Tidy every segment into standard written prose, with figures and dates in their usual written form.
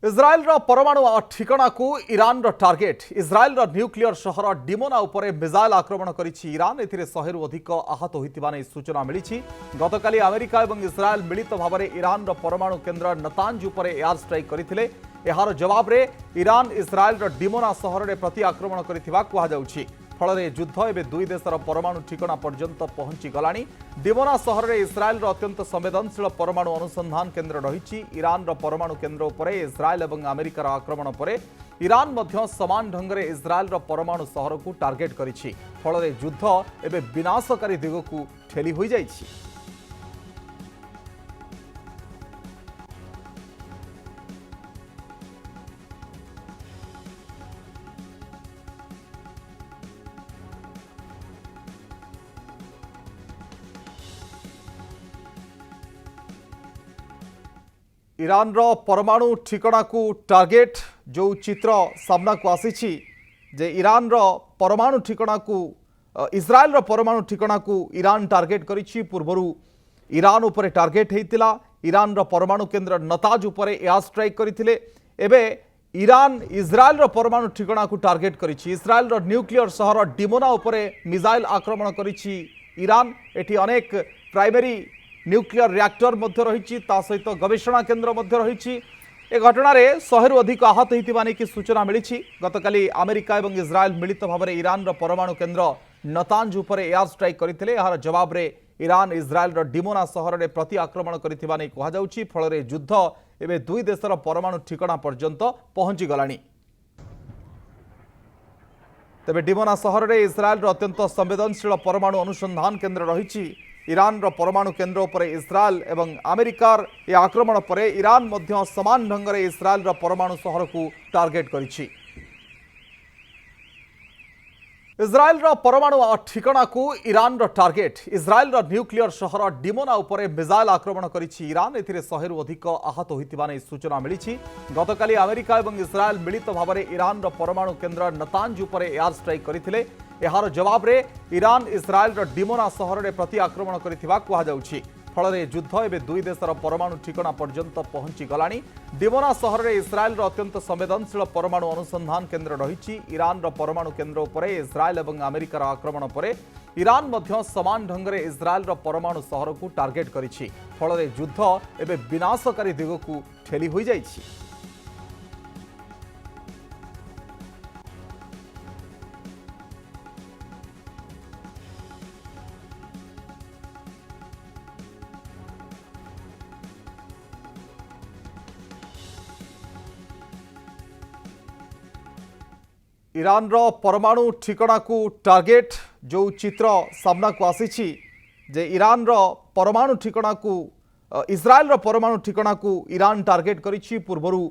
इज्राएल परमाणु ठिकाना को ईरान टार्गेट इज्राएल न्यूक्लियर शहर डिमोना उपरे मिसाइल आक्रमण करिछि ईरान एथिरे 100 रु अधिक आहत होइतिबा नै सूचना मिलिछि। गतकाली अमेरिका एवं इज्राएल मिलित भाव में ईरान परमाणु केन्द्र नतांज उपरे एयर स्ट्राइक करथिले। एहार जवाब रे ईरान इज्राएल डिमोना शहर में प्रति आक्रमण करिथिबा कुहा जाउछि। फल युद्ध एवं दुई देशर परमाणु ठिकाना पर्यंत पहुंची गलानी। डिमोना शहर में इज्राएल अत्यंत संवेदनशील परमाणु अनुसंधान केन्द्र रही। ईरान परमाणु केन्द्र उपर इज्राएल और अमेरिकार आक्रमण पर ईरान मध्य समान ढंग से इज्राएल परमाणु शहर को टार्गेट करिछि। फल युद्ध एवं विनाशकारी दिग को ठेली हो जाइछि। ईरान परमाणु ठिकाना को टार्गेट जो चित्र सामना को आसी जे ईरान परमाणु ठिकाना को इज्राएल परमाणु ठिकाना को ईरान टार्गेट करिछि। पूर्वरु ईरान उपरे टार्गेट हेतिला। ईरान परमाणु केन्द्र नताज उपरे एयर स्ट्राइक करथिले। एबे ईरान इज्राएल परमाणु ठिकाना को टार्गेट करिछि। इज्राएल न्यूक्लियर शहर डिमोना उपरे मिसाइल आक्रमण करिछि ईरान। एठी अनेक प्राइमरी न्यूक्लियर रिएक्टर मध्य रही सहित गवेषणा केन्द्र मध्य रही। ए घटना 100 रु अधिक आहत होइतिबा नै कि सूचना मिली। गतकाली अमेरिका और इज्राएल मिलित भाव में ईरान परमाणु केन्द्र नतांज उपरे एयर स्ट्राइक करथिले। एहार जवाब रे ईरान इज्राएल डिमोना शहर में प्रति आक्रमण करिथिबा नै कुहा जाउछि। फल युद्ध एवं दुई देशर परमाणु ठिकाना पर्यंत पहुंची गलानी। तेबे डिमोना शहर में इज्राएल अत्यंत संवेदनशील परमाणु अनुसंधान केन्द्र रही। ईरान परमाणु केन्द्र उपर इज्राएल एवं अमेरिकार ये आक्रमण पर ईरान मध्य समान ढंग से इज्राएल परमाणु शहर को टार्गेट करिछि। इज्राएल परमाणु ठिकाना को ईरान टार्गेट इज्राएल न्यूक्लियर शहर डिमोना उपरे मिसाइल आक्रमण करिछि ईरान। एथिरे 100 रु अधिक आहत होइतिबा नै सूचना मिलिछि। गतकाली अमेरिका और इज्राएल मिलित भाव में ईरान परमाणु केन्द्र नतांज उपरे एयर स्ट्राइक करथिले। एहार जवाब रे ईरान इज्राएल डिमोना शहर में प्रति आक्रमण करिथिबा कुहा जाउछि। फल युद्ध एवं दुई देशर परमाणु ठिकाना पर्यंत पहुंची गलानी। डिमोना शहर में इज्राएल अत्यंत संवेदनशील परमाणु अनुसंधान केन्द्र रही। ईरान परमाणु केन्द्र उपर इज्राएल और अमेरिकार आक्रमण पर ईरान मध्य समान ढंग से इज्राएल परमाणु शहर को टार्गेट करिछि। फल युद्ध एवं विनाशकारी दिग को ठेली हो जाइछि। ईरान परमाणु ठिकाना को टार्गेट जो चित्र सामना को आसी जे ईरान परमाणु ठिकाना को इज्राएल परमाणु ठिकाना को ईरान टार्गेट करिछि। पूर्वरु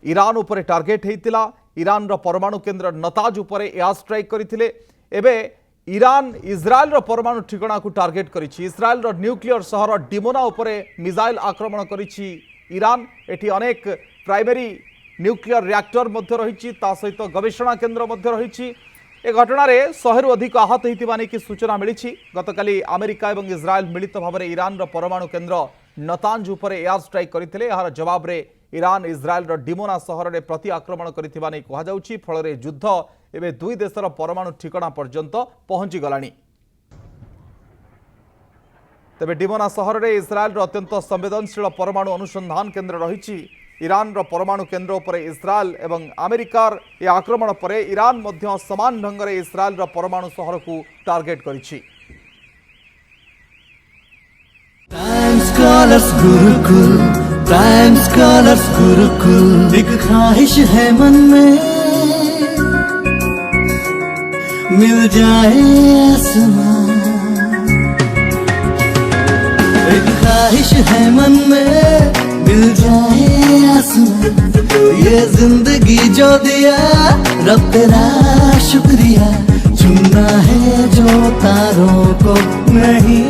ईरान उपरे टार्गेट हेतिला। ईरान परमाणु केन्द्र नताज उपरे एयर स्ट्राइक करथिले। एबे ईरान इज्राएल परमाणु ठिकाना को टार्गेट करिछि। इज्राएल न्यूक्लियर शहर डिमोना उपरे मिसाइल आक्रमण करिछि ईरान। एठी अनेक प्राइमरी न्यूक्लियर रिएक्टर मध्य रही सहित गवेषणा केन्द्र मध्य रही। ए घटना 100 रु अधिक आहत होइतिबा नै कि सूचना मिली। गतकाली अमेरिका और इज्राएल मिलित भाव में ईरान परमाणु केन्द्र नतांज उपरे एयर स्ट्राइक करथिले। एहार जवाब रे ईरान इज्राएल डिमोना शहर में प्रति आक्रमण करिथिबा नै कुहा जाउछि। फल युद्ध एवं दुई देशर परमाणु ठिकाना पर्यंत पहुंची गलानी। तेबे डिमोना शहर में इज्राएल अत्यंत संवेदनशील परमाणु अनुसंधान केन्द्र रही। ईरान परमाणु केन्द्र उपर इज्राएल और अमेरिकार ये आक्रमण पर ईरान मध्य समान ढंग से इज्राएल परमाणु शहर को टार्गेट करिछि। एक ख्वाहिश है मन में मिल जाए आसमां। एक ख्वाहिश है मन में मिल जाए आसमां। ये जिंदगी जो दिया रब तेरा शुक्रिया। चुनना है जो तारों को नहीं